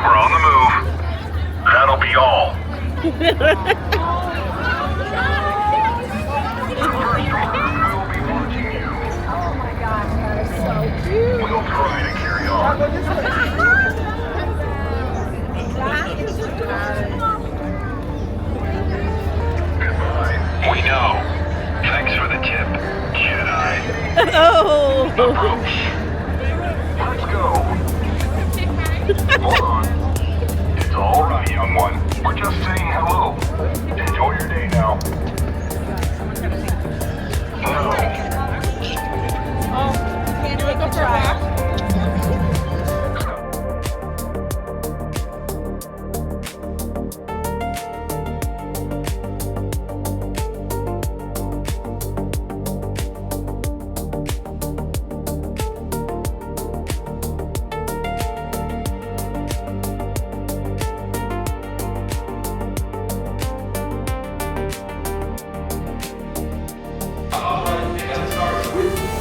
We're on the move. That'll be all. We'll try to carry on. Goodbye. We know. Thanks for the tip, Jedi. Oh. Approach. Let's go. Hold on. It's all right, young one. We're just saying hello. Enjoy your day now. No. Oh, can't take a try.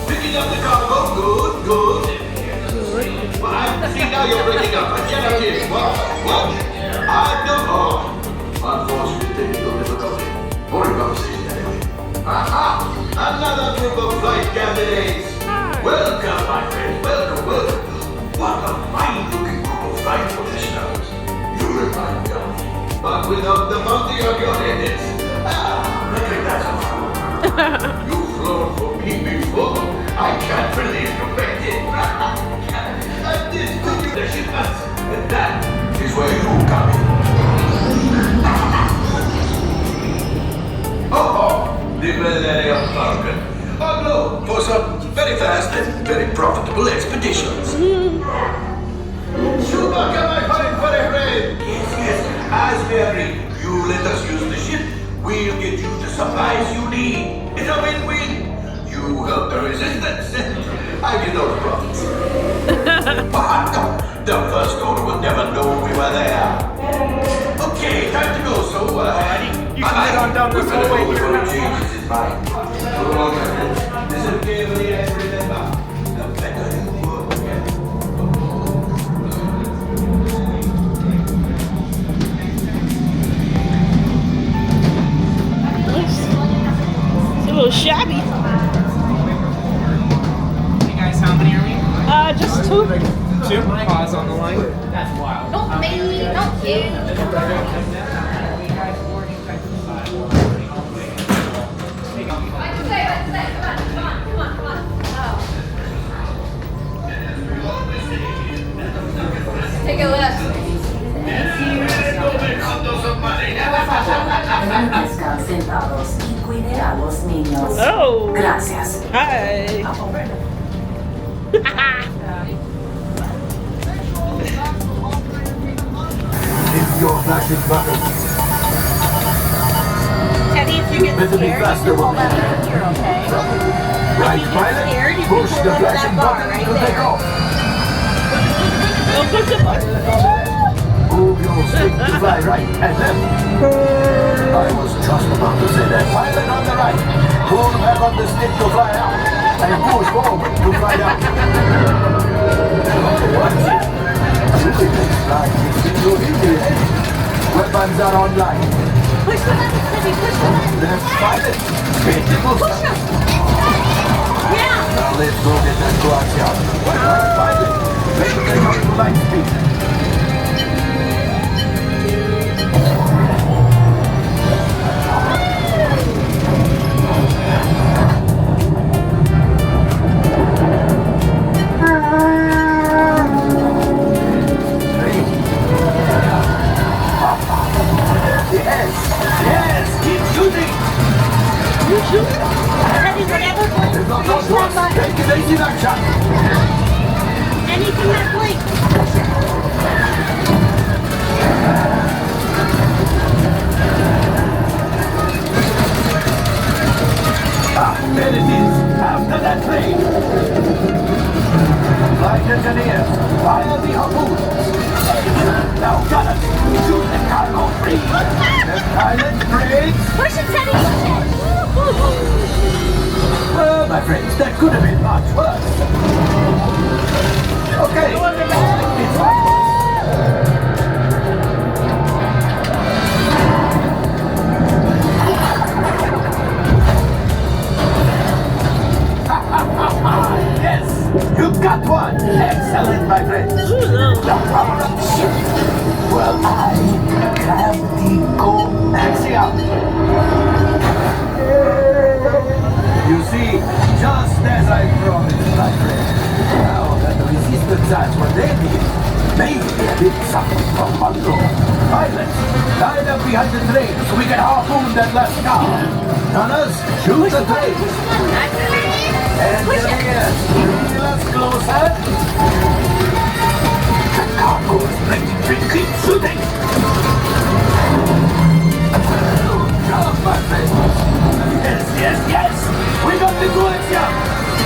Picking up the cargo, good. See, now you're breaking up. Get up here. What? I don't know. Unfortunately, technical difficulty. Boring conversation anyway. Aha! Another group of flight candidates. Welcome, my friend. Welcome. What a fine-looking group of flight professionals. You remind me of, but without the bounty on your heads. Look at that. You've flown for me before. I can't believe you made it. And this took you the shipments. And that is where you come in. The Millennium Falcon. Go for some very fast and very profitable expeditions. Chewbacca, my fine friend. Yes. As we agreed, you let us use the ship. We'll get you the supplies you need. It's a win-win. You help the resistance, and I get those profits. But the first order will never know we were there. Okay, time to go. So, You can head on down this hallway here now. Changes his mind. Listen carefully and remember, the better you work. It's a little shabby. Hey guys, how many are we? Just two. Two. Pause on the line. That's wild. Not me, not you. Take a look. Permanezcan sentados y cuide a los niños. Oh. Gracias. Hi. If you're flashing buttons, Teddy, if you get better be scared, faster you with hold that. that here, okay? Right, If you get pilot, scared, you can push pull the up flashing that bar button right to take there. off. Don't push the button. Move your stick to fly right and left. I was just about to say that. Pilot on the right. Pull back on the stick to fly out. And push forward to fly out. Watch it. Really makes flying extremely easy. Weapons are online. Push the button, Teddy, push the button. Left pilot. Hit the booster. Push him. Yeah. Now let's go get that glass out. Right pilot. Let's take up to light speed. Yes, keep shooting. You shoot? Teddy, whatever blinks, There's no push that button. Take it easy, that shot. Anything that blinks. There it is, after that plane. Flight engineers, fire the harpoon. Now got it. Shoot the cargo free. The pilot brakes. Push it, Teddy, push it. Well, my friends, that could have been much worse. Okay. It's my Well, I have the coaxium. You see, just as I promised, my friend. Now that the resistance has what they need, maybe a bit something from below. Pilots, line up behind the train so we can harpoon that last car. Gunners, shoot the train. Engineers, reel us closer. The cargo is ready to keep shooting. Good job, my friend. Yes. We got the coaxium.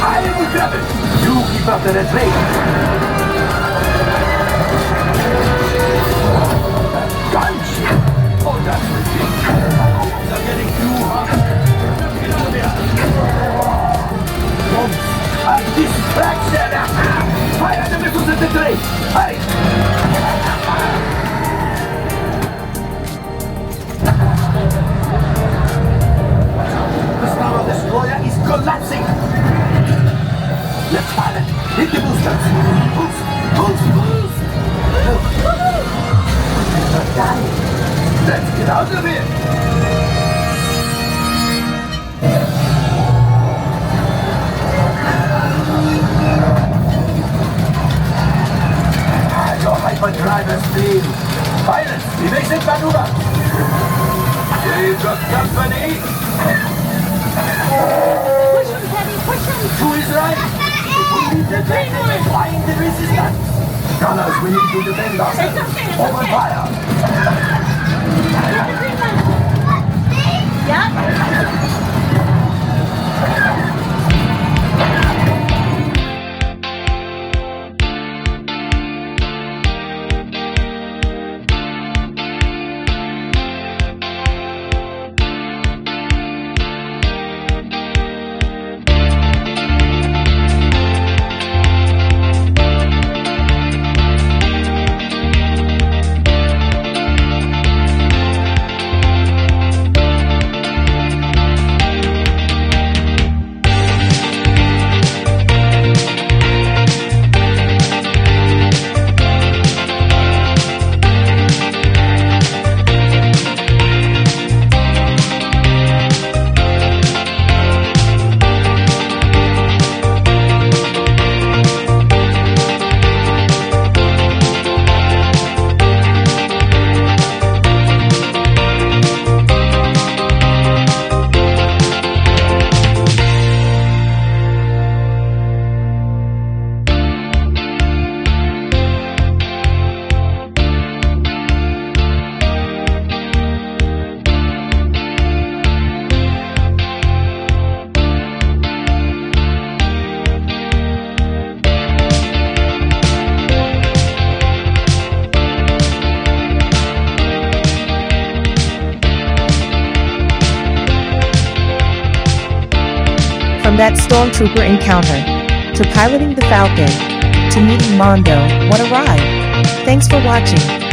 I will grab it. You keep after the train. Gunship. Oh, that's ridiculous. They're getting too hot. A distraction. Fire the missiles at the train. Hurry. The Star Destroyer is collapsing. Let's pilot. Hit the boosters. Boost. They're dying. Let's get out of here. Your hyperdriver's speed. Pilots, evasive maneuver. You've got company. Push him, Teddy, push him. To his right. We need to find the resistance. Gunners, we need to defend ourselves. Open fire. Yep. From that Stormtrooper encounter, to piloting the Falcon, to meeting Mondo, what a ride! Thanks for watching.